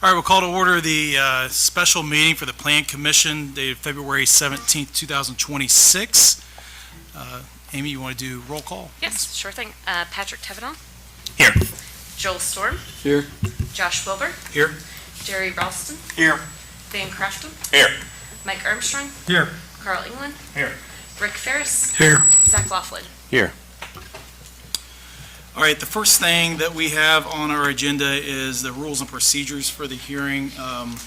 All right, we'll call to order the special meeting for the Plan Commission dated February 17th, 2026. Amy, you want to do roll call? Yes, sure thing. Patrick Tevenall. Here. Joel Storm. Here. Josh Wilbur. Here. Jerry Ralston. Here. Van Crafton. Here. Mike Armstrong. Here. Carl England. Here. Rick Ferris. Here. Zach Laughlin. Here. All right, the first thing that we have on our agenda is the rules and procedures for the hearing. Does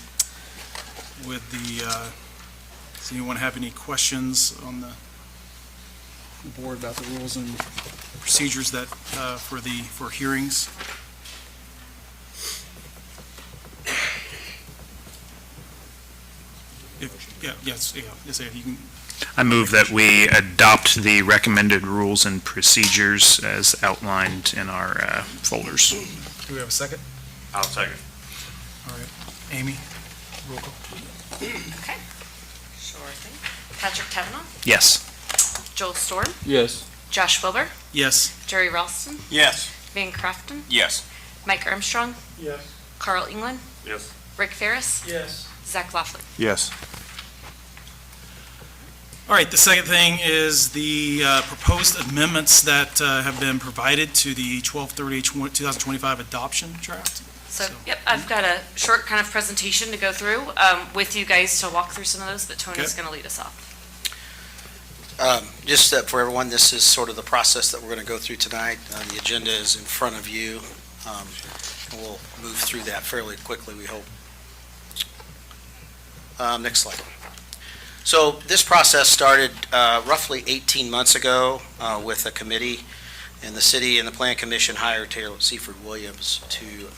anyone have any questions on the board about the rules and procedures that for hearings? Yes, you can. I move that we adopt the recommended rules and procedures as outlined in our folders. Do we have a second? I'll second. All right, Amy, roll call. Okay. Sure thing. Patrick Tevenall. Yes. Joel Storm. Yes. Josh Wilbur. Yes. Jerry Ralston. Yes. Van Crafton. Yes. Mike Armstrong. Yes. Carl England. Yes. Rick Ferris. Yes. Zach Laughlin. Yes. All right, the second thing is the proposed amendments that have been provided to the 12/30/2025 adoption draft. So, yep, I've got a short kind of presentation to go through with you guys to walk through some of those, but Tony's going to lead us off. Just for everyone, this is sort of the process that we're going to go through tonight. The agenda is in front of you. And we'll move through that fairly quickly, we hope. Next slide. So this process started roughly 18 months ago with a committee, and the city and the Plan Commission hired Taylor Seaford Williams to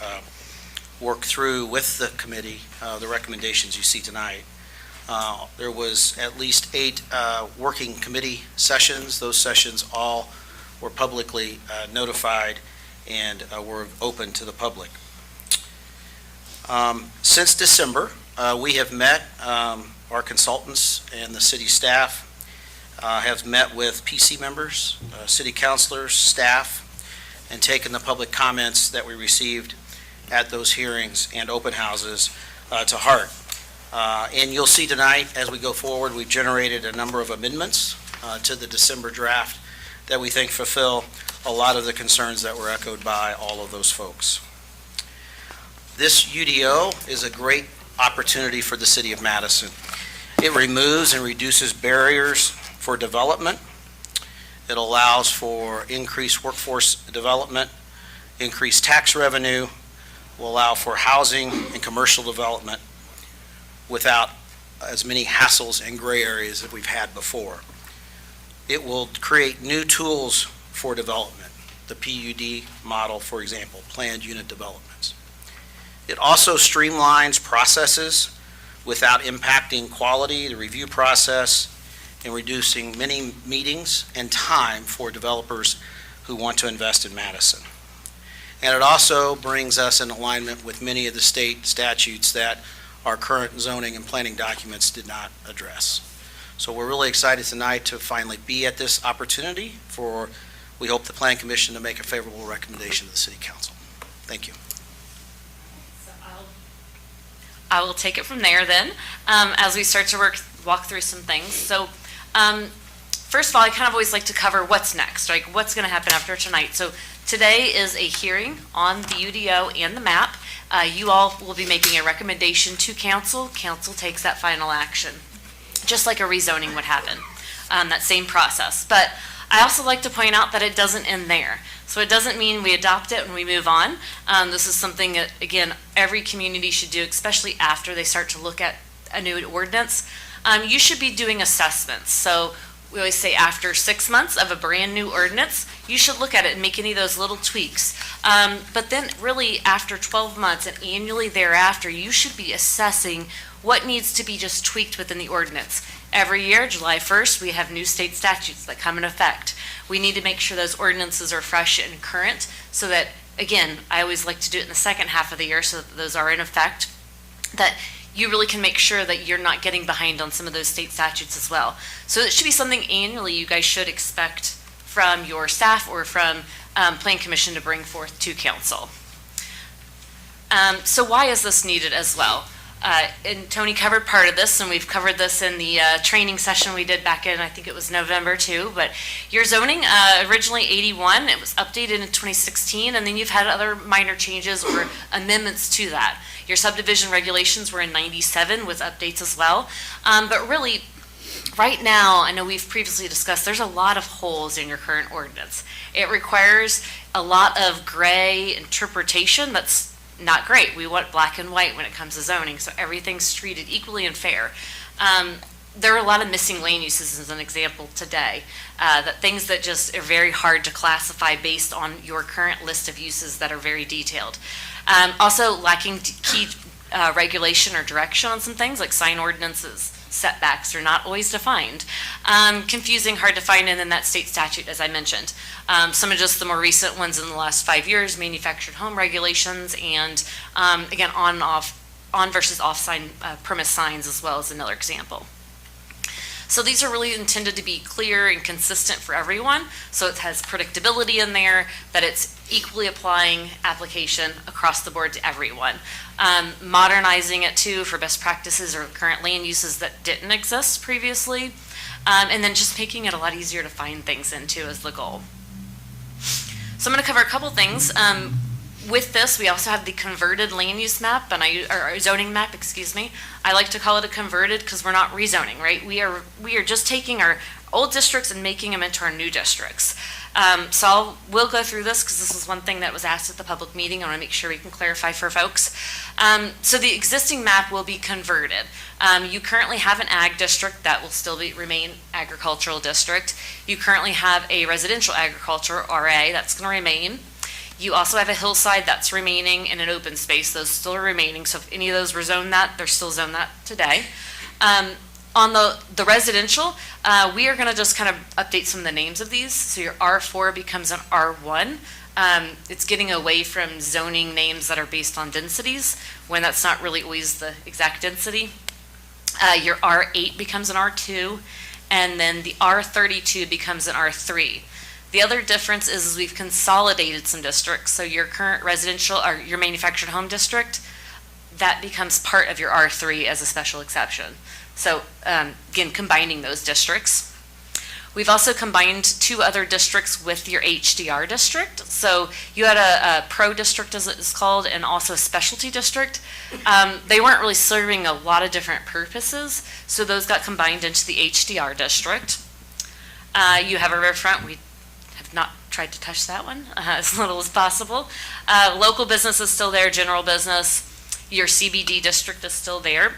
work through with the committee the recommendations you see tonight. There was at least 8 working committee sessions. Those sessions all were publicly notified and were open to the public. Since December, we have met, our consultants and the city staff have met with PC members, city councilors, staff, and taken the public comments that we received at those hearings and open houses to heart. And you'll see tonight, as we go forward, we've generated a number of amendments to the December draft that we think fulfill a lot of the concerns that were echoed by all of those folks. This UDO is a great opportunity for the city of Madison. It removes and reduces barriers for development. It allows for increased workforce development, increased tax revenue, will allow for housing and commercial development without as many hassles and gray areas that we've had before. It will create new tools for development, the PUD model, for example, planned unit developments. It also streamlines processes without impacting quality, the review process, and reducing many meetings and time for developers who want to invest in Madison. And it also brings us in alignment with many of the state statutes that our current zoning and planning documents did not address. So we're really excited tonight to finally be at this opportunity for, we hope, the Plan Commission to make a favorable recommendation to the City Council. Thank you. I will take it from there then, as we start to walk through some things. So first of all, I kind of always like to cover what's next, like what's going to happen after tonight. So today is a hearing on the UDO and the map. You all will be making a recommendation to council. Council takes that final action, just like a rezoning would happen, that same process. But I also like to point out that it doesn't end there. So it doesn't mean we adopt it and we move on. This is something that, again, every community should do, especially after they start to look at a new ordinance. You should be doing assessments. So we always say after 6 months of a brand new ordinance, you should look at it and make any of those little tweaks. But then really after 12 months and annually thereafter, you should be assessing what needs to be just tweaked within the ordinance. Every year, July 1st, we have new state statutes that come in effect. We need to make sure those ordinances are fresh and current so that, again, I always like to do it in the second half of the year so that those are in effect, that you really can make sure that you're not getting behind on some of those state statutes as well. So it should be something annually you guys should expect from your staff or from Plan Commission to bring forth to council. So why is this needed as well? And Tony covered part of this, and we've covered this in the training session we did back in, I think it was November too, but your zoning, originally 81, it was updated in 2016, and then you've had other minor changes or amendments to that. Your subdivision regulations were in 97 with updates as well. But really, right now, I know we've previously discussed, there's a lot of holes in your current ordinance. It requires a lot of gray interpretation that's not great. We want black and white when it comes to zoning, so everything's treated equally and fair. There are a lot of missing land uses as an example today, that things that just are very hard to classify based on your current list of uses that are very detailed. Also lacking key regulation or direction on some things like sign ordinances. Setbacks are not always defined. Confusing, hard to find, and then that state statute, as I mentioned. Some of just the more recent ones in the last 5 years, manufactured home regulations, and again, on versus off sign premise signs as well as another example. So these are really intended to be clear and consistent for everyone. So it has predictability in there, that it's equally applying application across the board to everyone. Modernizing it too for best practices or current land uses that didn't exist previously. And then just making it a lot easier to find things into is the goal. So I'm going to cover a couple things. With this, we also have the converted land use map, or zoning map, excuse me. I like to call it a converted because we're not rezoning, right? We are just taking our old districts and making them into our new districts. So we'll go through this because this is one thing that was asked at the public meeting. I want to make sure we can clarify for folks. So the existing map will be converted. You currently have an ag district that will still remain agricultural district. You currently have a residential agriculture, RA, that's going to remain. You also have a hillside that's remaining and an open space. Those still are remaining. So if any of those were zoned that, they're still zoned that today. On the residential, we are going to just kind of update some of the names of these. So your R4 becomes an R1. It's getting away from zoning names that are based on densities when that's not really always the exact density. Your R8 becomes an R2, and then the R32 becomes an R3. The other difference is we've consolidated some districts. So your current residential or your manufactured home district, that becomes part of your R3 as a special exception. So again, combining those districts. We've also combined 2 other districts with your HDR district. So you had a pro district, as it's called, and also a specialty district. They weren't really serving a lot of different purposes, so those got combined into the HDR district. You have a riverfront. We have not tried to touch that one as little as possible. Local business is still there, general business. Your CBD district is still there.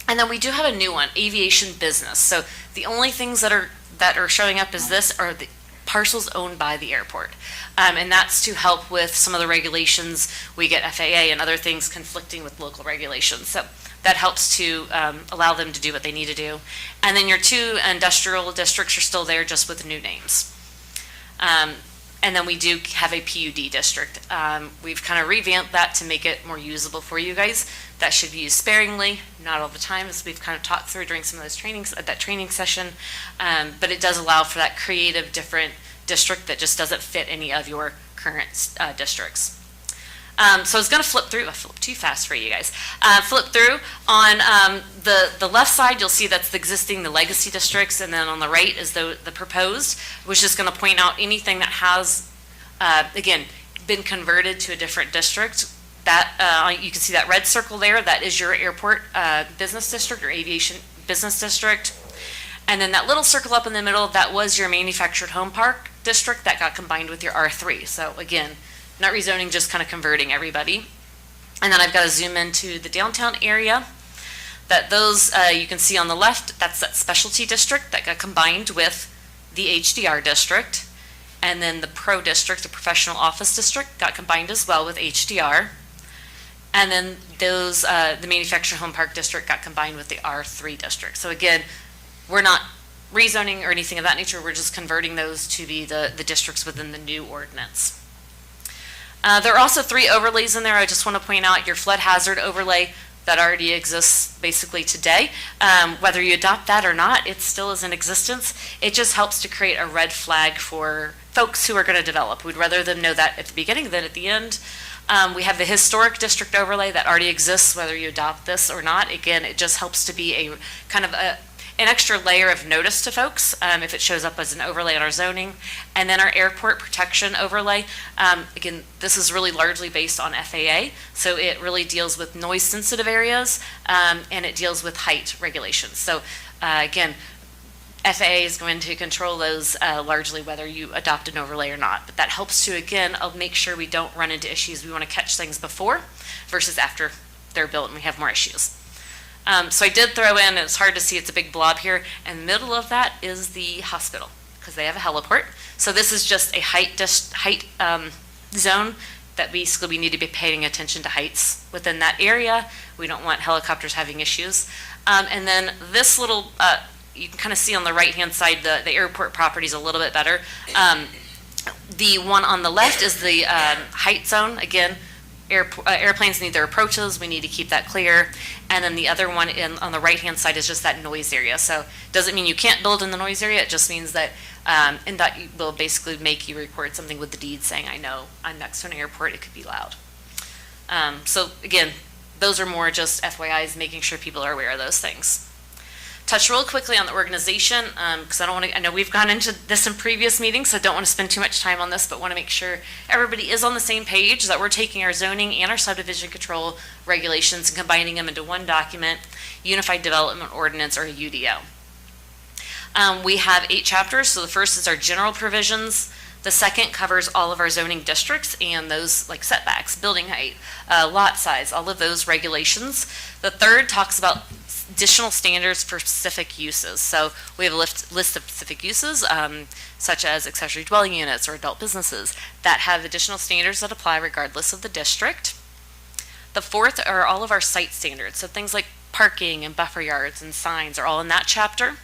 And then we do have a new one, aviation business. So the only things that are showing up as this are the parcels owned by the airport. And that's to help with some of the regulations. We get FAA and other things conflicting with local regulations. So that helps to allow them to do what they need to do. And then your 2 industrial districts are still there, just with new names. And then we do have a PUD district. We've kind of revamped that to make it more usable for you guys. That should be used sparingly, not all the time, as we've kind of talked through during some of those trainings, that training session. But it does allow for that creative, different district that just doesn't fit any of your current districts. So I was going to flip through. I flipped too fast for you guys. Flip through. On the left side, you'll see that's the existing, the legacy districts, and then on the right is the proposed, which is going to point out anything that has, again, been converted to a different district. That you can see that red circle there. That is your airport business district or aviation business district. And then that little circle up in the middle, that was your manufactured home park district that got combined with your R3. So again, not rezoning, just kind of converting everybody. And then I've got to zoom into the downtown area. That those, you can see on the left, that's that specialty district that got combined with the HDR district. And then the pro district, the professional office district, got combined as well with HDR. And then those, the manufactured home park district got combined with the R3 district. So again, we're not rezoning or anything of that nature. We're just converting those to be the districts within the new ordinance. There are also 3 overlays in there. I just want to point out your flood hazard overlay that already exists basically today. Whether you adopt that or not, it still is in existence. It just helps to create a red flag for folks who are going to develop. We'd rather them know that at the beginning than at the end. We have the historic district overlay that already exists, whether you adopt this or not. Again, it just helps to be a kind of an extra layer of notice to folks if it shows up as an overlay on our zoning. And then our airport protection overlay, again, this is really largely based on FAA, so it really deals with noise sensitive areas and it deals with height regulations. So again, FAA is going to control those largely whether you adopt an overlay or not. But that helps to, again, make sure we don't run into issues. We want to catch things before versus after they're built and we have more issues. So I did throw in, it's hard to see, it's a big blob here, and the middle of that is the hospital, because they have a heliport. So this is just a height zone that basically we need to be paying attention to heights within that area. We don't want helicopters having issues. And then this little, you can kind of see on the right-hand side, the airport property is a little bit better. The one on the left is the height zone. Again, airplanes need their approaches. We need to keep that clear. And then the other one on the right-hand side is just that noise area. So it doesn't mean you can't build in the noise area. It just means that NDOT will basically make you record something with the deed saying, I know I'm next to an airport, it could be loud. So again, those are more just FYIs, making sure people are aware of those things. Touch real quickly on the organization, because I know we've gone into this in previous meetings, so I don't want to spend too much time on this, but want to make sure everybody is on the same page, that we're taking our zoning and our subdivision control regulations and combining them into one document, Unified Development Ordinance, or a UDO. We have 8 chapters, so the first is our general provisions. The second covers all of our zoning districts and those like setbacks, building height, lot size, all of those regulations. The third talks about additional standards for specific uses. So we have a list of specific uses, such as accessory dwelling units or adult businesses that have additional standards that apply regardless of the district. The fourth are all of our site standards. So things like parking and buffer yards and signs are all in that chapter.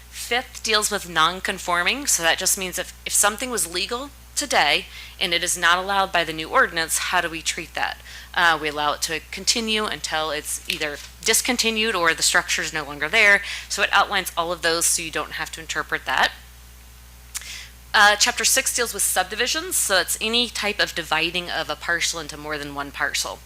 Fifth deals with non-conforming. So that just means if something was legal today and it is not allowed by the new ordinance, how do we treat that? We allow it to continue until it's either discontinued or the structure is no longer there. So it outlines all of those so you don't have to interpret that. Chapter 6 deals with subdivisions. So it's any type of dividing of a parcel into more than one parcel.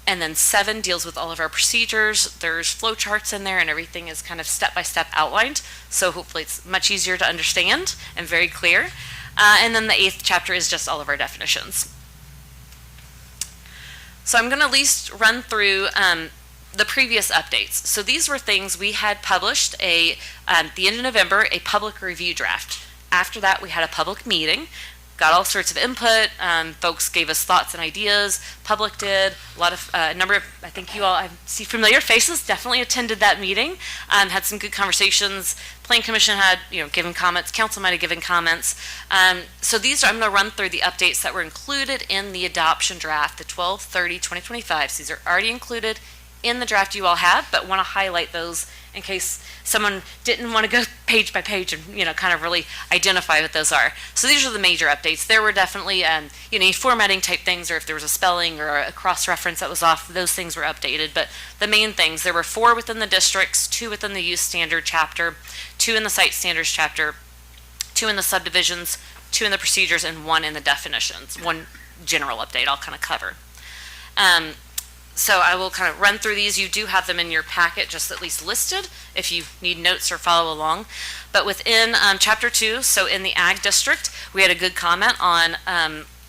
And then 7 deals with all of our procedures. There's flow charts in there and everything is kind of step-by-step outlined. So hopefully it's much easier to understand and very clear. And then the 8th chapter is just all of our definitions. So I'm going to at least run through the previous updates. So these were things we had published at the end of November, a public review draft. After that, we had a public meeting, got all sorts of input. Folks gave us thoughts and ideas. Public did. A number of, I think you all, I see familiar faces, definitely attended that meeting. Had some good conversations. Planning Commission had, given comments. Council might have given comments. So these I'm going to run through the updates that were included in the adoption draft, the 12/30/2025. So these are already included in the draft you all have, but want to highlight those in case someone didn't want to go page by page and kind of really identify what those are. So these are the major updates. There were definitely formatting type things, or if there was a spelling or a cross-reference that was off, those things were updated. But the main things, there were 4 within the districts, 2 within the use standard chapter, 2 in the site standards chapter, 2 in the subdivisions, 2 in the procedures, and 1 in the definitions. 1 general update I'll kind of cover. So I will kind of run through these. You do have them in your packet, just at least listed, if you need notes or follow along. But within Chapter 2, so in the Ag District, we had a good comment on,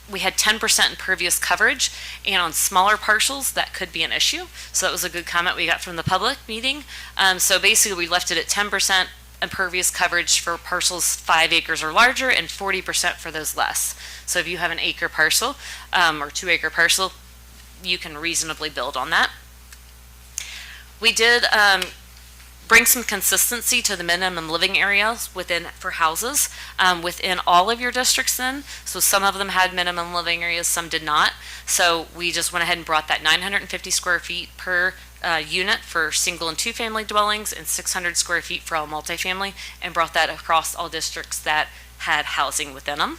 we had 10% impervious coverage, and on smaller parcels, that could be an issue. So that was a good comment we got from the public meeting. So basically, we left it at 10% impervious coverage for parcels 5 acres or larger, and 40% for those less. So if you have an acre parcel or 2 acre parcel, you can reasonably build on that. We did bring some consistency to the minimum living areas for houses within all of your districts then. So some of them had minimum living areas, some did not. So we just went ahead and brought that 950 square feet per unit for single and 2 family dwellings and 600 square feet for all multifamily, and brought that across all districts that had housing within them.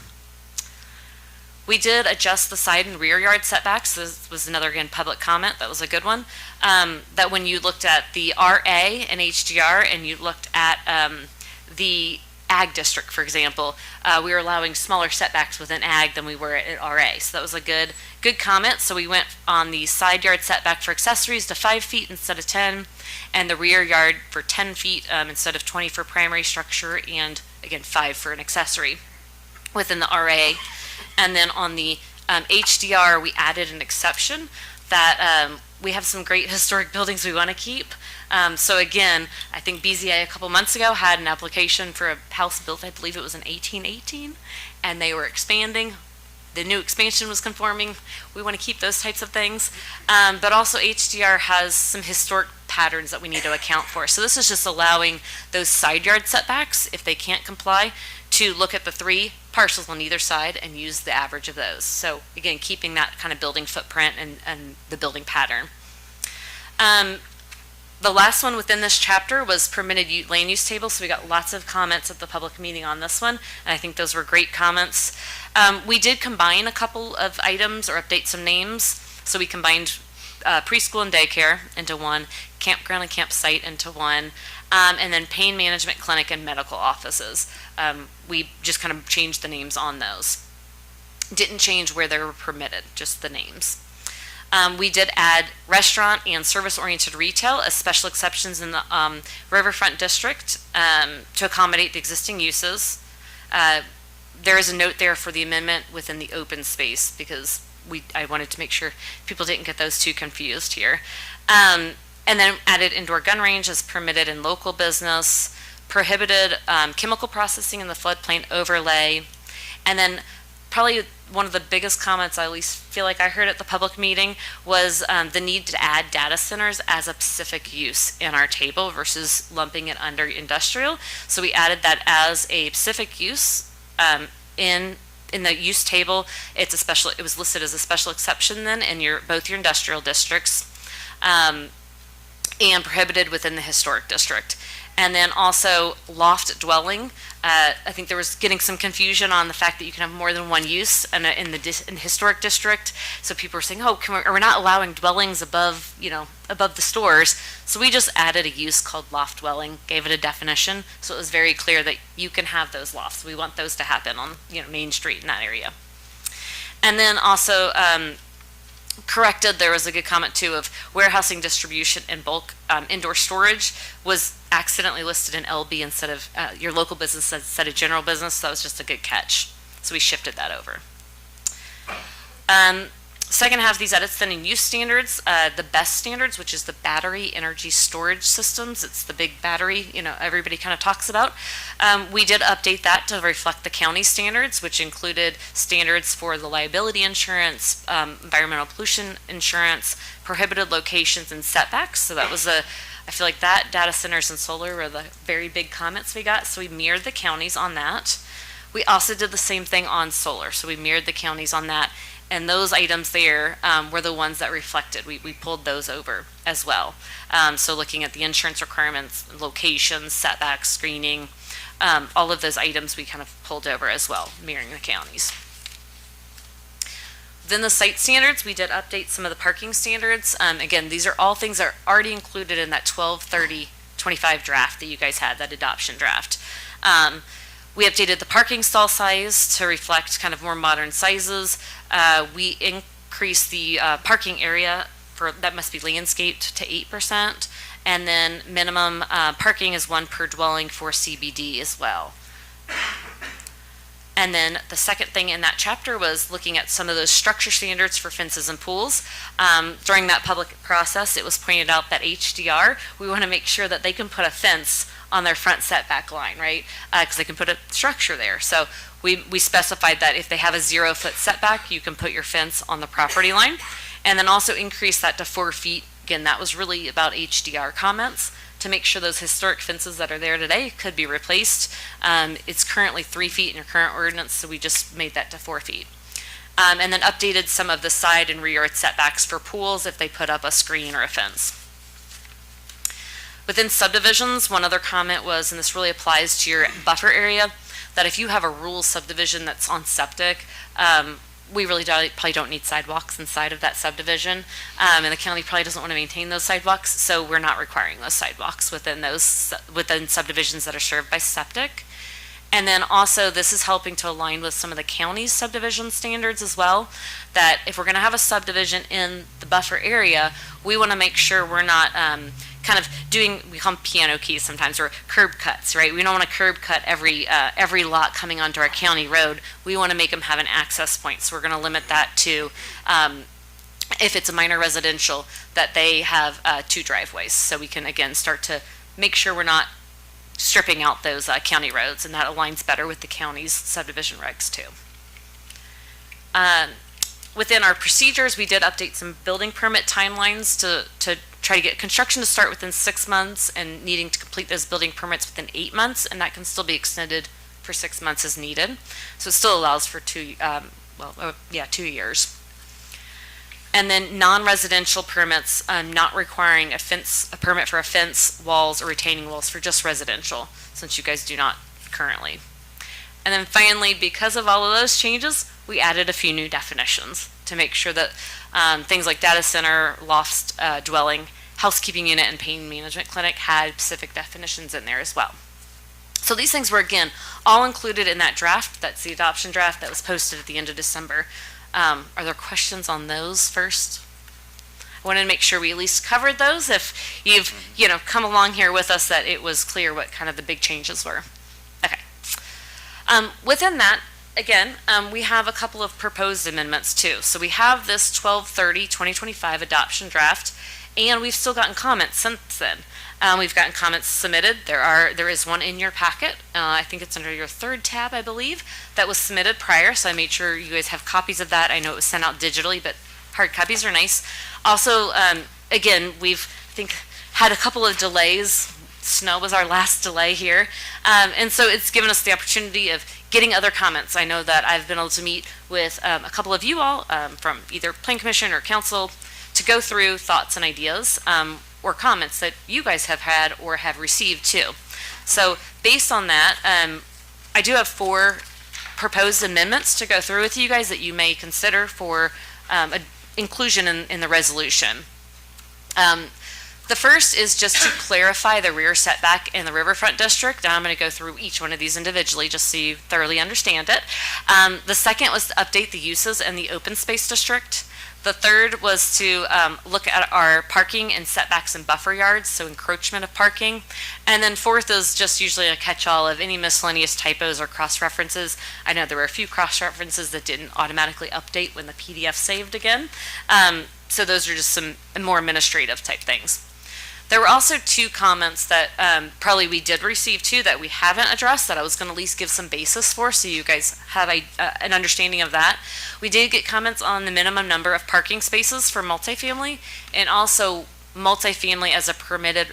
We did adjust the side and rear yard setbacks. This was another, again, public comment. That was a good one. That when you looked at the RA and HDR and you looked at the ag district, for example, we were allowing smaller setbacks within ag than we were at RA. So that was a good comment. So we went on the side yard setback for accessories to 5 feet instead of 10, and the rear yard for 10 feet instead of 20 for primary structure, and again, 5 for an accessory within the RA. And then on the HDR, we added an exception that we have some great historic buildings we want to keep. So again, I think BZA a couple months ago had an application for a house built, I believe it was in 1818, and they were expanding. The new expansion was conforming. We want to keep those types of things. But also HDR has some historic patterns that we need to account for. So this is just allowing those side yard setbacks, if they can't comply, to look at the 3 parcels on either side and use the average of those. So again, keeping that kind of building footprint and the building pattern. The last one within this chapter was permitted land use table, so we got lots of comments at the public meeting on this one, and I think those were great comments. We did combine a couple of items or update some names, so we combined preschool and daycare into one, campground and campsite into one, and then pain management clinic and medical offices. We just kind of changed the names on those. Didn't change where they were permitted, just the names. We did add restaurant and service-oriented retail as special exceptions in the Riverfront District to accommodate the existing uses. There is a note there for the amendment within the open space because I wanted to make sure people didn't get those too confused here. And then added indoor gun range as permitted in local business, prohibited chemical processing in the floodplain overlay, and then probably one of the biggest comments I at least feel like I heard at the public meeting was the need to add data centers as a specific use in our table versus lumping it under industrial. So we added that as a specific use in the use table. It was listed as a special exception then in both your industrial districts and prohibited within the historic district. And then also loft dwelling. I think there was getting some confusion on the fact that you can have more than one use in the historic district. So people were saying, "Oh, are we not allowing dwellings above the stores?" So we just added a use called loft dwelling, gave it a definition, so it was very clear that you can have those lofts. We want those to happen on Main Street in that area. And then also corrected, there was a good comment too of warehousing, distribution, and bulk indoor storage was accidentally listed in LB instead of your local business instead of general business. So that was just a good catch. So we shifted that over. Second half of these edits then in use standards, the BEST standards, which is the battery energy storage systems. It's the big battery, everybody kind of talks about. We did update that to reflect the county standards, which included standards for the liability insurance, environmental pollution insurance, prohibited locations, and setbacks. So that was I feel like that data centers and solar were the very big comments we got. So we mirrored the counties on that. We also did the same thing on solar. So we mirrored the counties on that. And those items there were the ones that reflected. We pulled those over as well. So looking at the insurance requirements, locations, setbacks, screening, all of those items we kind of pulled over as well, mirroring the counties. Then the site standards, we did update some of the parking standards. Again, these are all things that are already included in that 12/30/25 draft that you guys had, that adoption draft. We updated the parking stall size to reflect kind of more modern sizes. We increased the parking area that must be landscaped to 8%. And then minimum parking is 1 per dwelling for CBD as well. And then the second thing in that chapter was looking at some of those structure standards for fences and pools. During that public process, it was pointed out that HDR, we want to make sure that they can put a fence on their front setback line, right? Because they can put a structure there. So we specified that if they have a 0-foot setback, you can put your fence on the property line. And then also increase that to 4 feet. Again, that was really about HDR comments to make sure those historic fences that are there today could be replaced. It's currently 3 feet in your current ordinance, so we just made that to 4 feet. And then updated some of the side and rear yard setbacks for pools if they put up a screen or a fence. Within subdivisions, one other comment was, and this really applies to your buffer area, that if you have a rural subdivision that's on septic, we really probably don't need sidewalks inside of that subdivision, and the county probably doesn't want to maintain those sidewalks, so we're not requiring those sidewalks within subdivisions that are served by septic. And then also, this is helping to align with some of the county's subdivision standards as well, that if we're going to have a subdivision in the buffer area, we want to make sure we're not kind of doing, we call them piano keys sometimes, or curb cuts, right? We don't want to curb cut every lot coming onto our county road. We want to make them have an access point. So we're going to limit that to, if it's a minor residential, that they have 2 driveways. So we can, again, start to make sure we're not stripping out those county roads, and that aligns better with the county's subdivision regs too. Within our procedures, we did update some building permit timelines to try to get construction to start within 6 months and needing to complete those building permits within 8 months, and that can still be extended for 6 months as needed. So it still allows for 2 years. And then non-residential permits, not requiring a permit for a fence, walls, or retaining walls for just residential, since you guys do not currently. And then finally, because of all of those changes, we added a few new definitions to make sure that things like data center, loft dwelling, housekeeping unit, and pain management clinic had specific definitions in there as well. So these things were, again, all included in that draft. That's the adoption draft that was posted at the end of December. Are there questions on those first? I wanted to make sure we at least covered those. If you've, come along here with us, that it was clear what kind of the big changes were. Okay. Within that, again, we have a couple of proposed amendments too. So we have this 12/30/2025 adoption draft, and we've still gotten comments since then. We've gotten comments submitted. There is one in your packet. I think it's under your 3rd tab, I believe, that was submitted prior. So I made sure you guys have copies of that. I know it was sent out digitally, but hard copies are nice. Also, again, we've, I think, had a couple of delays. Snow was our last delay here. And so it's given us the opportunity of getting other comments. I know that I've been able to meet with a couple of you all from either Plan Commission or Council to go through thoughts and ideas or comments that you guys have had or have received too. So based on that, I do have 4 proposed amendments to go through with you guys that you may consider for inclusion in the resolution. The first is just to clarify the rear setback in the Riverfront District. And I'm going to go through each one of these individually just so you thoroughly understand it. The second was to update the uses in the Open Space District. The third was to look at our parking and setbacks and buffer yards, so encroachment of parking. And then fourth is just usually a catch-all of any miscellaneous typos or cross-references. I know there were a few cross-references that didn't automatically update when the PDF saved again. So those are just some more administrative type things. There were also 2 comments that probably we did receive too that we haven't addressed that I was going to at least give some basis for so you guys have an understanding of that. We did get comments on the minimum number of parking spaces for multifamily and also multifamily as a permitted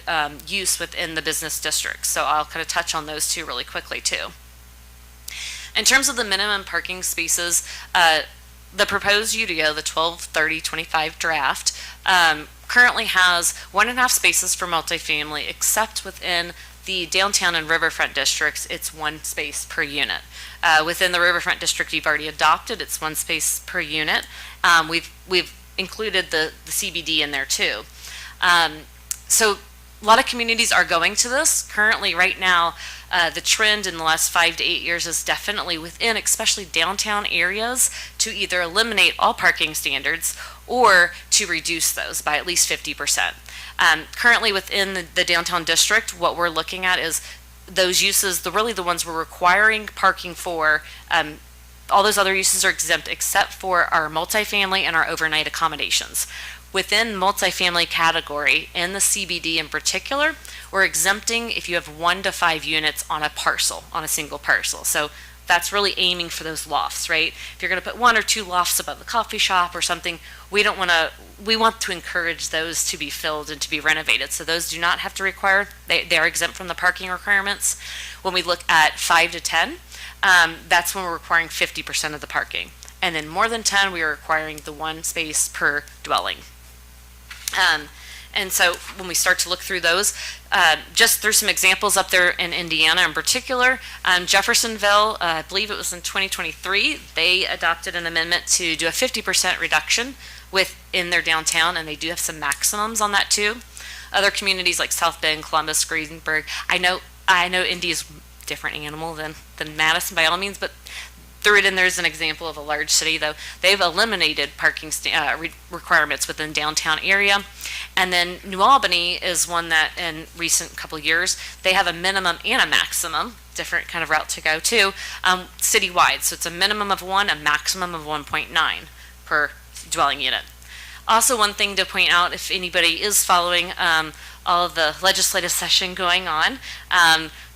use within the business district. So I'll kind of touch on those 2 really quickly too. In terms of the minimum parking spaces, the proposed UDO, the 12/30/25 draft, currently has 1.5 spaces for multifamily, except within the downtown and riverfront districts, it's 1 space per unit. Within the riverfront district you've already adopted, it's 1 space per unit. We've included the CBD in there too. So a lot of communities are going to this. Currently, right now, the trend in the last 5 to 8 years is definitely within, especially downtown areas, to either eliminate all parking standards or to reduce those by at least 50%. Currently within the downtown district, what we're looking at is those uses, really the ones we're requiring parking for. All those other uses are exempt except for our multifamily and our overnight accommodations. Within multifamily category, in the CBD in particular, we're exempting if you have 1 to 5 units on a parcel, on a single parcel. So that's really aiming for those lofts, right? If you're going to put 1 or 2 lofts above the coffee shop or something, we want to encourage those to be filled and to be renovated. So those do not have to require, they are exempt from the parking requirements. When we look at 5 to 10, that's when we're requiring 50% of the parking. And then more than 10, we are requiring the 1 space per dwelling. And so when we start to look through those, just through some examples up there in Indiana in particular, Jeffersonville, I believe it was in 2023, they adopted an amendment to do a 50% reduction within their downtown, and they do have some maximums on that too. Other communities like South Bend, Columbus, Greensburg, I know Indy is different animal than Madison by all means, but threw it in there as an example of a large city, though. They've eliminated parking requirements within downtown area. And then New Albany is one that in recent couple of years, they have a minimum and a maximum, different kind of route to go to, citywide. So it's a minimum of 1, a maximum of 1.9 per dwelling unit. Also, one thing to point out, if anybody is following all of the legislative session going on,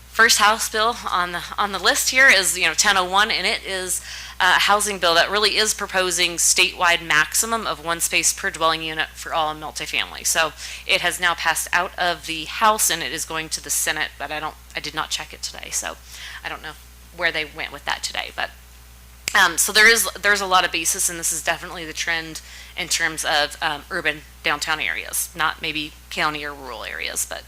first House bill on the list here is 1001, and it is a housing bill that really is proposing statewide maximum of 1 space per dwelling unit for all multifamily. So it has now passed out of the House and it is going to the Senate, but I did not check it today, so I don't know where they went with that today. But so there's a lot of basis, and this is definitely the trend in terms of urban downtown areas, not maybe county or rural areas, but.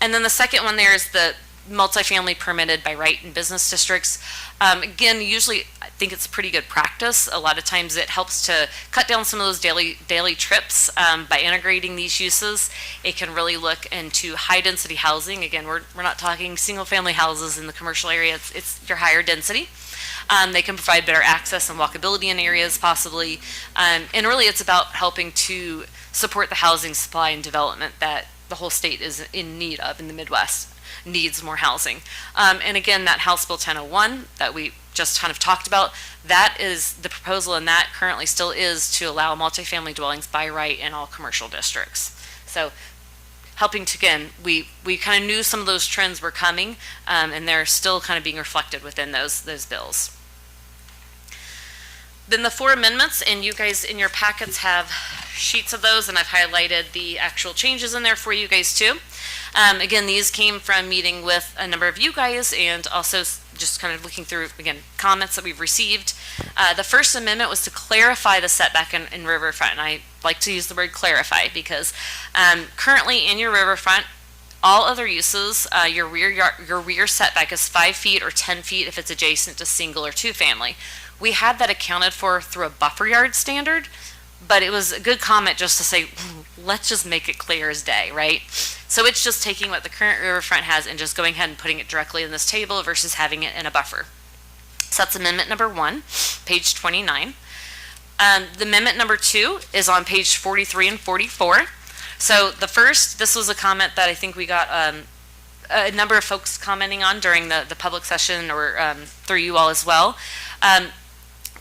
And then the second one there is the multifamily permitted by right in business districts. Again, usually I think it's pretty good practice. A lot of times it helps to cut down some of those daily trips by integrating these uses. It can really look into high density housing. Again, we're not talking single family houses in the commercial area. It's your higher density. They can provide better access and walkability in areas possibly. And really it's about helping to support the housing supply and development that the whole state is in need of in the Midwest. Needs more housing. And again, that House Bill 1001 that we just kind of talked about, that is the proposal, and that currently still is to allow multifamily dwellings by right in all commercial districts. So helping to, again, we kind of knew some of those trends were coming, and they're still kind of being reflected within those bills. Then the 4 amendments, and you guys in your packets have sheets of those, and I've highlighted the actual changes in there for you guys too. Again, these came from meeting with a number of you guys and also just kind of looking through, again, comments that we've received. The first amendment was to clarify the setback in riverfront, and I like to use the word clarify because currently in your riverfront, all other uses, your rear setback is 5 feet or 10 feet if it's adjacent to single or 2 family. We had that accounted for through a buffer yard standard, but it was a good comment just to say, let's just make it clear as day, right? So it's just taking what the current riverfront has and just going ahead and putting it directly in this table versus having it in a buffer. So that's amendment number 1, page 29. The amendment number 2 is on page 43 and 44. So the first, this was a comment that I think we got a number of folks commenting on during the public session or through you all as well.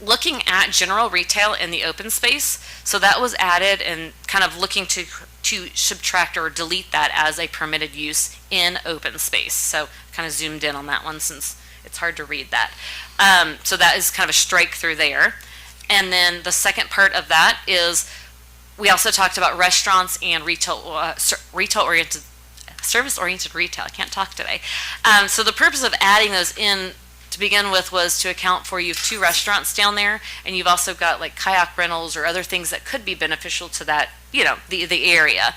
Looking at general retail in the open space, so that was added and kind of looking to subtract or delete that as a permitted use in open space. So kind of zoomed in on that one since it's hard to read that. So that is kind of a strike through there. And then the second part of that is we also talked about restaurants and retail-oriented, service-oriented retail. I can't talk today. So the purpose of adding those in to begin with was to account for you have 2 restaurants down there, and you've also got like kayak rentals or other things that could be beneficial to that, the area.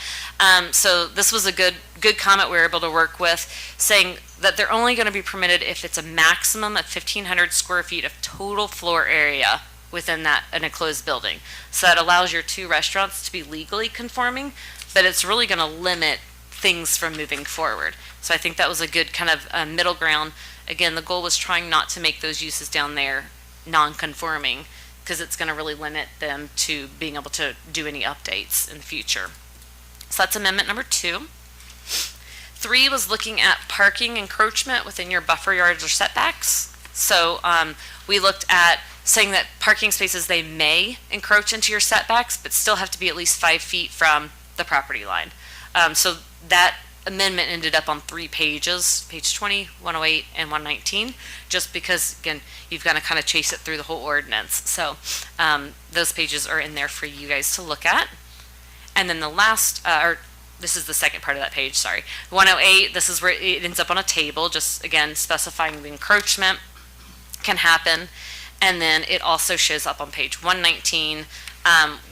So this was a good comment we were able to work with, saying that they're only going to be permitted if it's a maximum of 1,500 square feet of total floor area within an enclosed building. So that allows your 2 restaurants to be legally conforming, but it's really going to limit things from moving forward. So I think that was a good kind of middle ground. Again, the goal was trying not to make those uses down there non-conforming because it's going to really limit them to being able to do any updates in the future. So that's amendment number 2. 3 was looking at parking encroachment within your buffer yards or setbacks. So we looked at saying that parking spaces, they may encroach into your setbacks, but still have to be at least 5 feet from the property line. So that amendment ended up on 3 pages, page 20, 108, and 119, just because, again, you've got to kind of chase it through the whole ordinance. So those pages are in there for you guys to look at. And then the last, this is the second part of that page, sorry. 108, this is where it ends up on a table, just, again, specifying the encroachment can happen. And then it also shows up on page 119,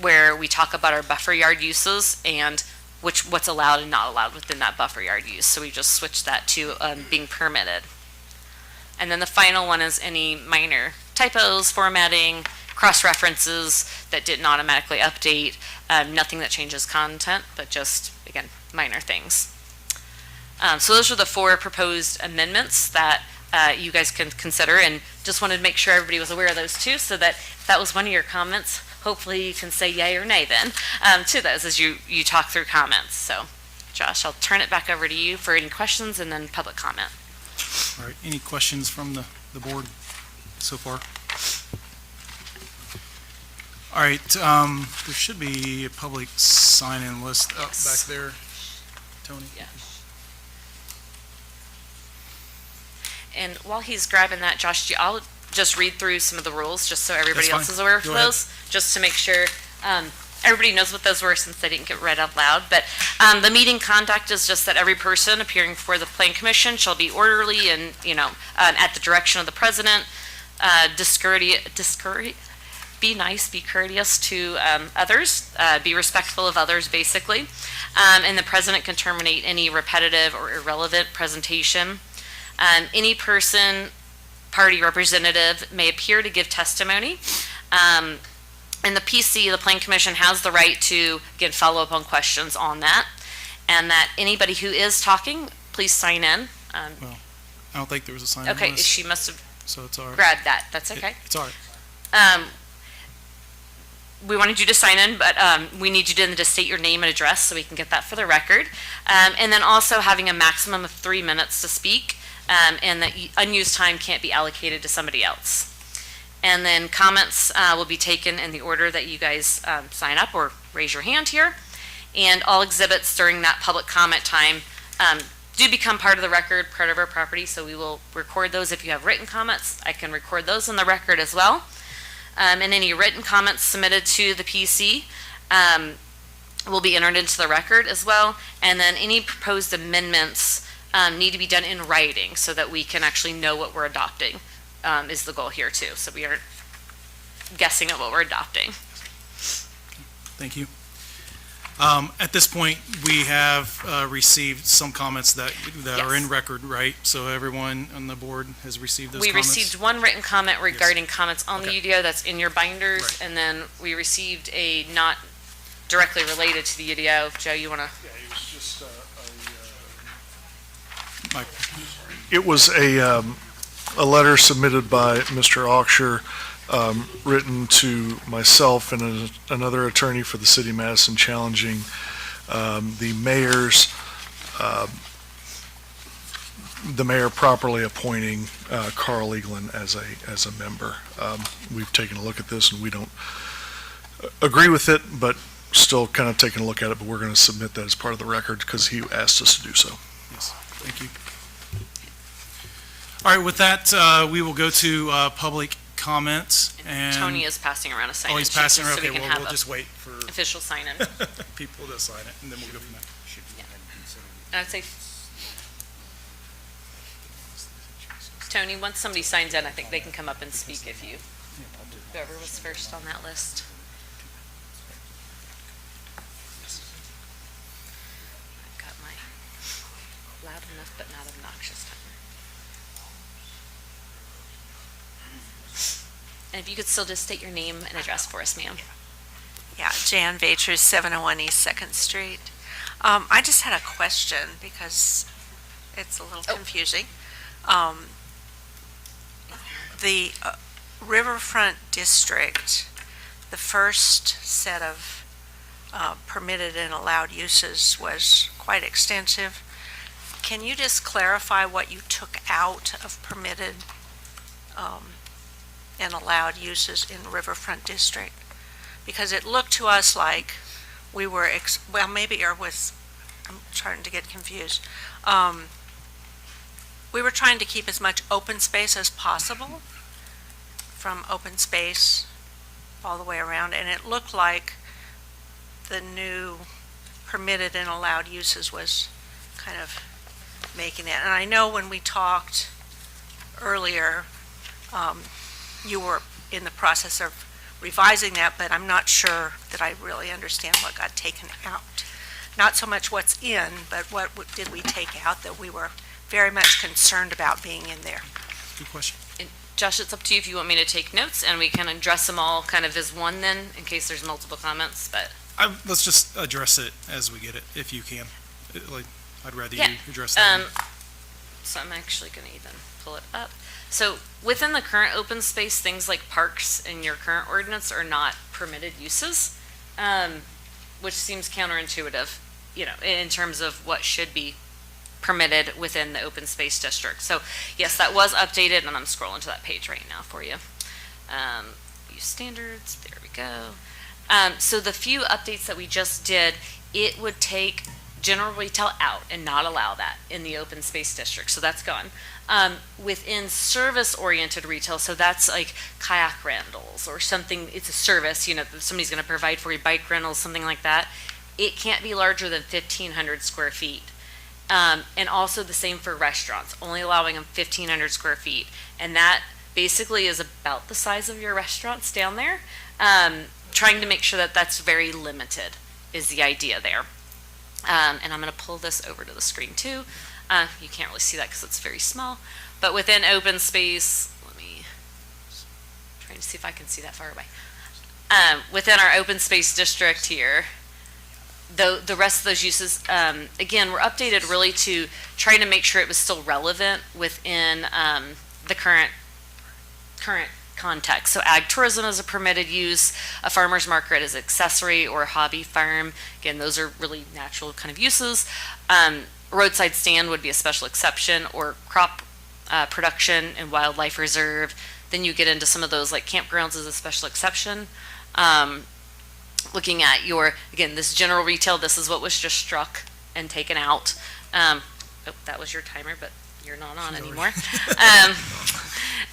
where we talk about our buffer yard uses and what's allowed and not allowed within that buffer yard use. So we just switched that to being permitted. And then the final one is any minor typos, formatting, cross-references that didn't automatically update, nothing that changes content, but just, again, minor things. So those are the 4 proposed amendments that you guys can consider, and just wanted to make sure everybody was aware of those too, so that if that was one of your comments, hopefully you can say yay or nay then to those as you talk through comments. So Josh, I'll turn it back over to you for any questions and then public comment. All right, any questions from the board so far? All right, there should be a public sign-in list up Yes. back there, Tony. Yeah. And while he's grabbing that, Josh, I'll just read through some of the rules, just so everybody That's else fine. is aware of Go ahead. those, just to make sure everybody knows what those were since they didn't get read out loud. But the meeting conduct is just that every person appearing before the Plan Commission shall be orderly and, at the direction of the president, be nice, be courteous to others, be respectful of others, basically. And the president can terminate any repetitive or irrelevant presentation. Any person, party representative, may appear to give testimony. And the PC, the Plan Commission, has the right to, again, follow up on questions on that. And that anybody who is talking, please sign in. I don't think there was a sign-in Okay, list, she must have so it's all right. grabbed that. That's okay. It's all right. We wanted you to sign in, but we need you to just state your name and address so we can get that for the record. And then also having a maximum of 3 minutes to speak, and that unused time can't be allocated to somebody else. And then comments will be taken in the order that you guys sign up or raise your hand here. And all exhibits during that public comment time do become part of the record, part of our property, so we will record those. If you have written comments, I can record those in the record as well. And any written comments submitted to the PC will be entered into the record as well. And then any proposed amendments need to be done in writing so that we can actually know what we're adopting, is the goal here too. So we aren't guessing at what we're adopting. Thank you. At this point, we have received some comments that are in Yes. record, right? So everyone on the board has received those We comments? received one written comment regarding comments on the Okay. UDO that's in your binders, Right. and then we received a not directly related to the UDO. Joe, you want to? Yeah, it was just Mike. it was a letter submitted by Mr. Auksher, written to myself and another attorney for the city of Madison, challenging the mayor properly appointing Carl Eaglin as a member. We've taken a look at this and we don't agree with it, but still kind of taking a look at it, but we're going to submit that as part of the record because he asked us to do so. Yes, thank you. All right, with that, we will go to public comments, and... Tony is passing around a sign-in Oh, he's sheet passing, just so okay, we can well, have we'll a just wait for official sign-in. people to sign it, and then we'll go from there. And I'd say, Tony, once somebody signs in, I think they can come up and speak if you, whoever was first on that list. I've got my loud enough but not obnoxious timer. And if you could still just state your name and address for us, ma'am. Yeah, Jan Vaters, 701 East 2nd Street. I just had a question because it's a little confusing. The Riverfront District, the first set of permitted and allowed uses was quite extensive. Can you just clarify what you took out of permitted and allowed uses in Riverfront District? Because it looked to us like we were, I'm starting to get confused. We were trying to keep as much open space as possible, from open space all the way around, and it looked like the new permitted and allowed uses was kind of making it. And I know when we talked earlier, you were in the process of revising that, but I'm not sure that I really understand what got taken out. Not so much what's in, but what did we take out that we were very much concerned about being in there. Good question. Josh, it's up to you if you want me to take notes, and we can address them all kind of as one then, in case there's multiple comments, but. Let's just address it as we get it, if you can. I'd rather Yeah, you address that. one. So I'm actually going to even pull it up. So within the current open space, things like parks in your current ordinance are not permitted uses, which seems counterintuitive, in terms of what should be permitted within the open space district. So yes, that was updated, and I'm scrolling to that page right now for you. Use standards, there we go. So the few updates that we just did, it would take general retail out and not allow that in the open space district. So that's gone. Within service-oriented retail, so that's like kayak rentals or something, it's a service, that somebody's going to provide for you, bike rentals, something like that. It can't be larger than 1,500 square feet. And also the same for restaurants, only allowing them 1,500 square feet. And that basically is about the size of your restaurants down there. Trying to make sure that that's very limited is the idea there. And I'm going to pull this over to the screen too. You can't really see that because it's very small. But within open space, let me try to see if I can see that far away. Within our open space district here, the rest of those uses, again, were updated really to try to make sure it was still relevant within the current context. So ag tourism is a permitted use, a farmer's market is accessory or a hobby farm. Again, those are really natural kind of uses. Roadside stand would be a special exception, or crop production and wildlife reserve. Then you get into some of those like campgrounds as a special exception. Looking at again, this general retail, this is what was just struck and taken out. That was your timer, but you're not on anymore.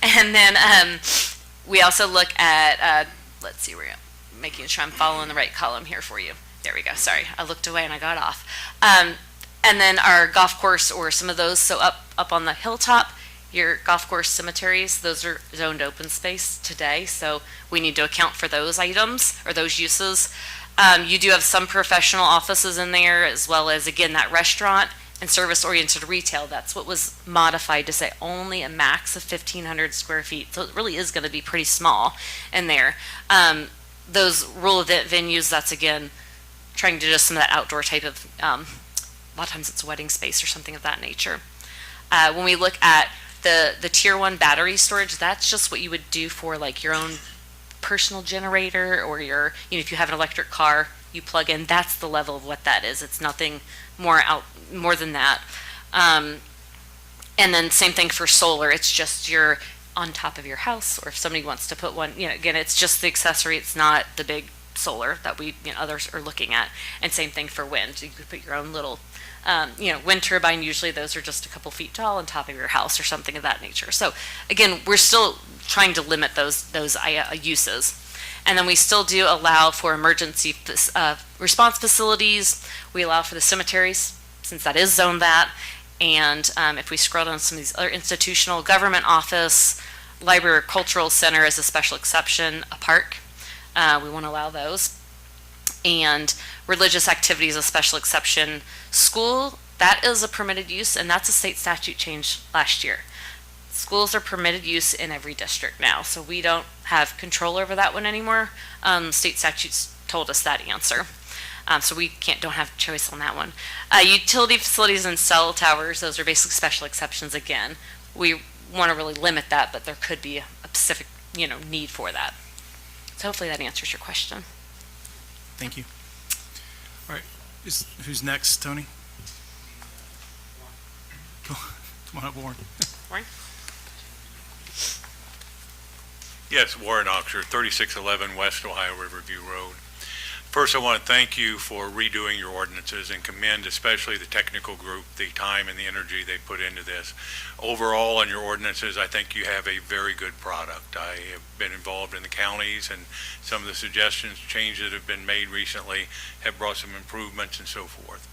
And then we also look at, let's see, we're making sure I'm following the right column here for you. There we go. Sorry, I looked away and I got off. And then our golf course or some of those, so up on the hilltop, your golf course cemeteries, those are zoned open space today, so we need to account for those items or those uses. You do have some professional offices in there, as well as, again, that restaurant and service-oriented retail. That's what was modified to say only a max of 1,500 square feet. So it really is going to be pretty small in there. Those rural event venues, that's, again, trying to do just some of that outdoor type of, a lot of times it's wedding space or something of that nature. When we look at the tier 1 battery storage, that's just what you would do for like your own personal generator, or if you have an electric car you plug in, that's the level of what that is. It's nothing more than that. And then same thing for solar, it's just your on top of your house, or if somebody wants to put one, again, it's just the accessory, it's not the big solar that others are looking at. And same thing for wind, you could put your own little wind turbine. Usually those are just a couple feet tall on top of your house or something of that nature. So again, we're still trying to limit those uses. And then we still do allow for emergency response facilities. We allow for the cemeteries, since that is zoned that. And if we scroll down some of these other institutional, government office, library or cultural center as a special exception, a park, we want to allow those. And religious activities, a special exception. School, that is a permitted use, and that's a state statute change last year. Schools are permitted use in every district now, so we don't have control over that one anymore. State statutes told us that answer. So we don't have choice on that one. Utility facilities and cell towers, those are basically special exceptions again. We want to really limit that, but there could be a specific, need for that. So hopefully that answers your question. Thank you. All right, who's next, Tony? Come on up, Warren. Warren? Yes, Warren Oxer, 3611 West Ohio Riverview Road. First, I want to thank you for redoing your ordinances and commend especially the technical group, the time and the energy they put into this. Overall, on your ordinances, I think you have a very good product. I have been involved in the counties, and some of the suggestions, changes that have been made recently have brought some improvements and so forth.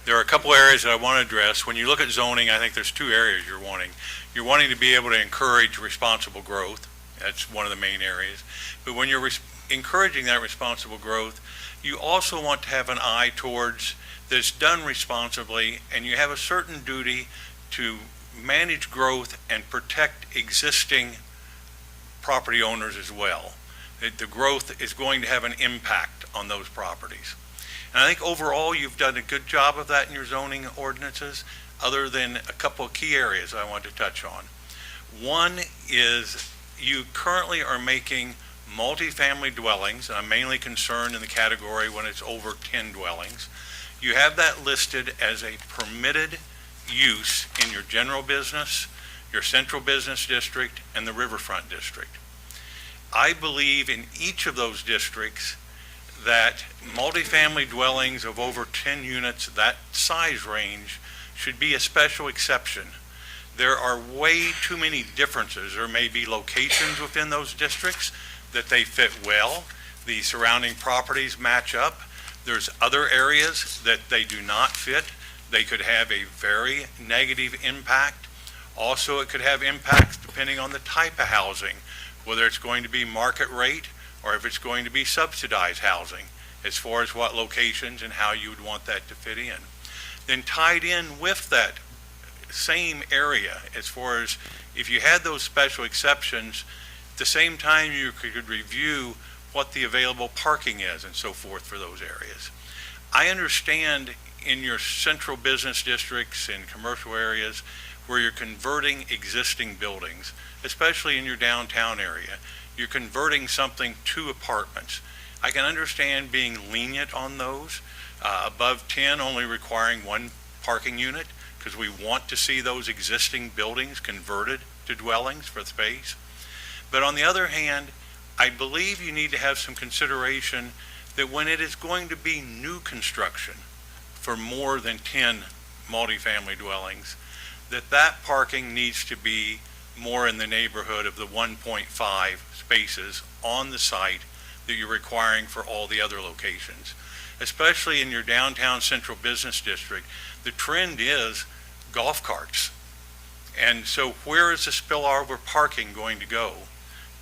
There are a couple areas that I want to address. When you look at zoning, I think there's two areas you're wanting. You're wanting to be able to encourage responsible growth. That's one of the main areas. But when you're encouraging that responsible growth, you also want to have an eye towards this done responsibly, and you have a certain duty to manage growth and protect existing property owners as well. The growth is going to have an impact on those properties. And I think overall, you've done a good job of that in your zoning ordinances, other than a couple of key areas I want to touch on. One is you currently are making multifamily dwellings, and I'm mainly concerned in the category when it's over 10 dwellings. You have that listed as a permitted use in your general business, your central business district, and the riverfront district. I believe in each of those districts that multifamily dwellings of over 10 units, that size range, should be a special exception. There are way too many differences. There may be locations within those districts that they fit well. The surrounding properties match up. There's other areas that they do not fit. They could have a very negative impact. Also, it could have impacts depending on the type of housing, whether it's going to be market rate or if it's going to be subsidized housing, as far as what locations and how you would want that to fit in. Then tied in with that same area, as far as if you had those special exceptions, at the same time you could review what the available parking is and so forth for those areas. I understand in your central business districts and commercial areas where you're converting existing buildings, especially in your downtown area, you're converting something to apartments. I can understand being lenient on those, above 10 only requiring one parking unit, because we want to see those existing buildings converted to dwellings for space. But on the other hand, I believe you need to have some consideration that when it is going to be new construction for more than 10 multifamily dwellings, that parking needs to be more in the neighborhood of the 1.5 spaces on the site that you're requiring for all the other locations. Especially in your downtown central business district, the trend is golf carts. And so where is the spillover parking going to go?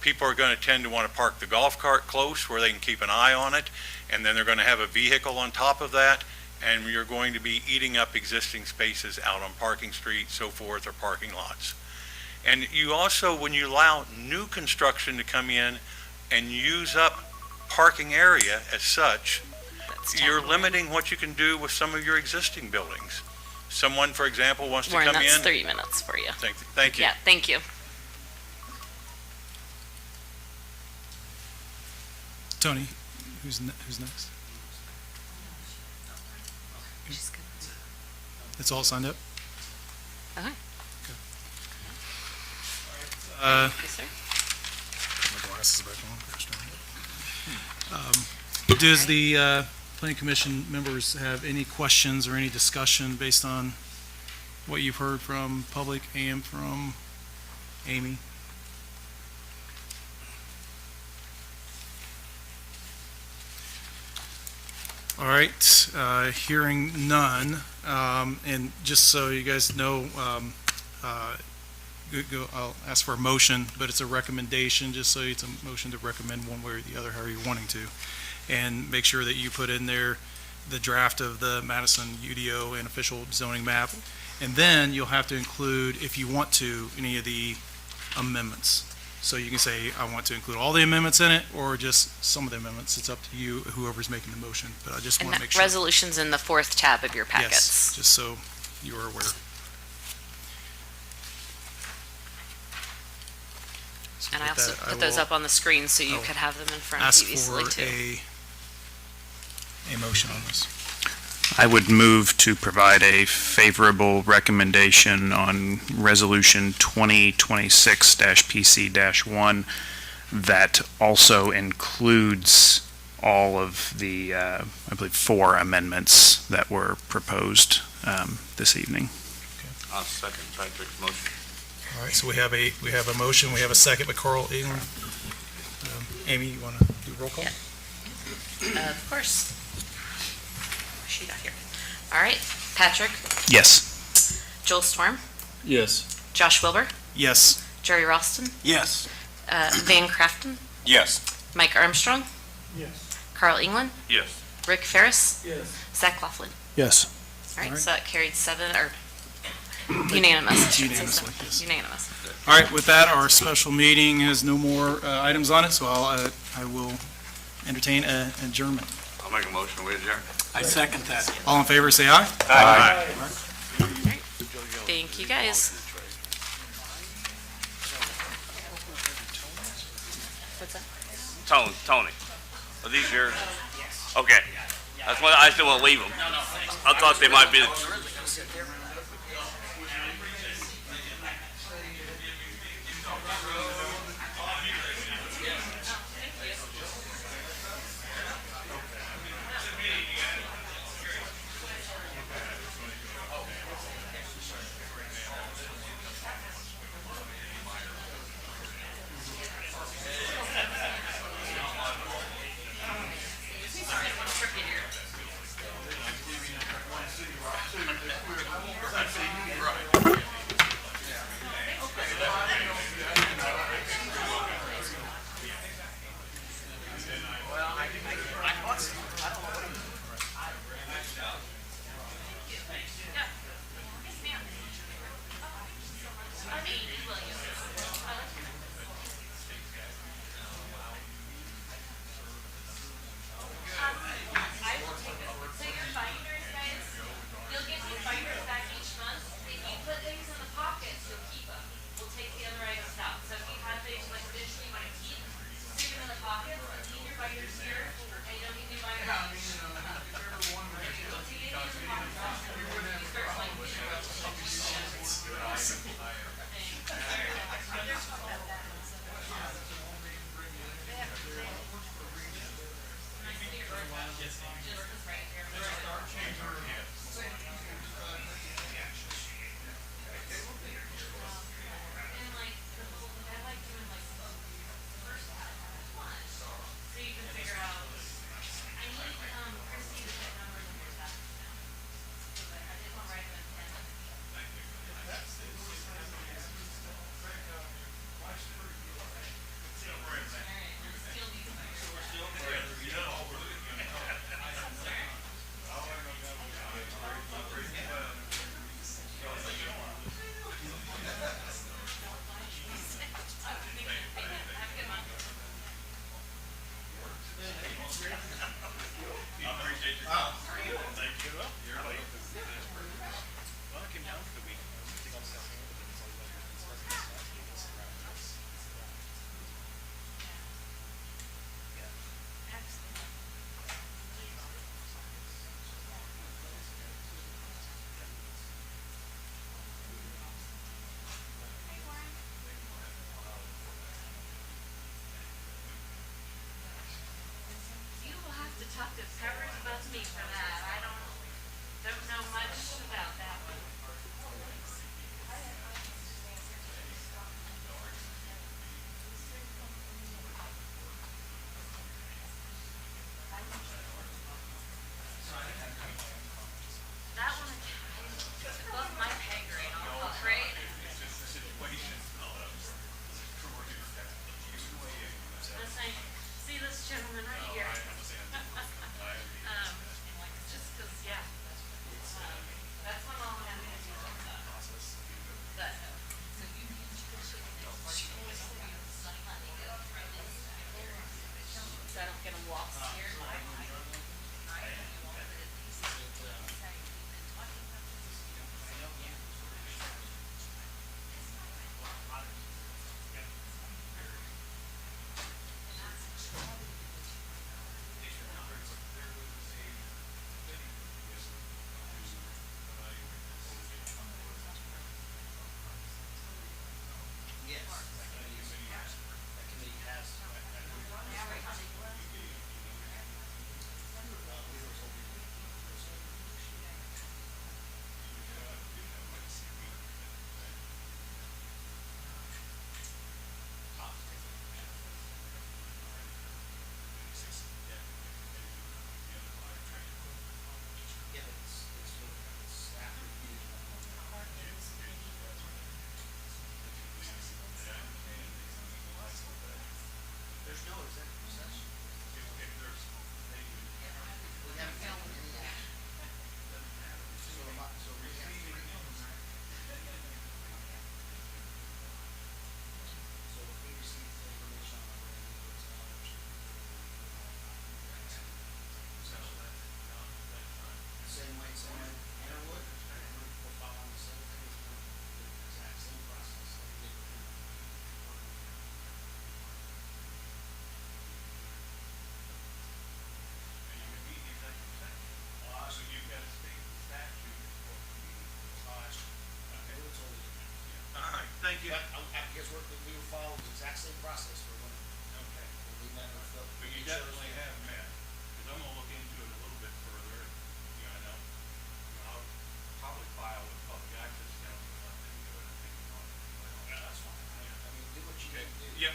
People are going to tend to want to park the golf cart close where they can keep an eye on it, and then they're going to have a vehicle on top of that, and you're going to be eating up existing spaces out on parking streets, so forth, or parking lots. And you also, when you allow new construction to come in and use up parking area as such, you're limiting what you can do with some of your existing buildings. Someone, for example, wants to Warren, come in. that's 3 minutes for you. Thank you. Yeah, thank you. Tony, who's next? She's good. It's all signed up? Okay. Uh, Yes, sir. Put my glasses back on. Does the planning commission members have any questions or any discussion based on what you've heard from public and from Amy? All right, hearing none, and just so you guys know, I'll ask for a motion, but it's a recommendation, just so it's a motion to recommend one way or the other, however you're wanting to. And make sure that you put in there the draft of the Madison UDO and official zoning map. And then you'll have to include, if you want to, any of the amendments. So you can say, I want to include all the amendments in it, or just some of the amendments. It's up to you, whoever's making the motion, but I just And want to make that sure. resolution's in the 4th tab of your Yes, packets. just so you are aware. So And I with also that, put those will up on the screen so you I'll could have them in front of ask you easily for too. a motion on this. I would move to provide a favorable recommendation on Resolution 2026-PC-1 that also includes all of the, I believe, 4 amendments that were proposed this evening. I'll second Patrick's motion. All right, so we have a motion, we have a second by Carl Egan. Amy, you want to do roll call? Yeah. Of course. Sheet out here. All right, Patrick, Yes. Joel Storm, Yes. Josh Wilbur, Yes. Jerry Ralston, Yes. Van Crafton, Yes. Mike Armstrong, Yes. Carl England, Yes. Rick Ferris, Yes. Zach Laughlin. Yes. All right, All right. so that carried 7, or unanimous. I should say Unanimously, 7. yes. Unanimous. All right, with that, our special meeting has no more items on it, so I will entertain an adjournment. I'll make a motion, we adjourn. I second that. All in favor, say aye. Aye. Thank you, guys. What's that? Tony, are these yours? Okay. That's why I still want to leave them. I thought they might be.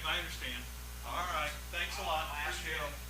I understand. All right, thanks a lot, appreciate it.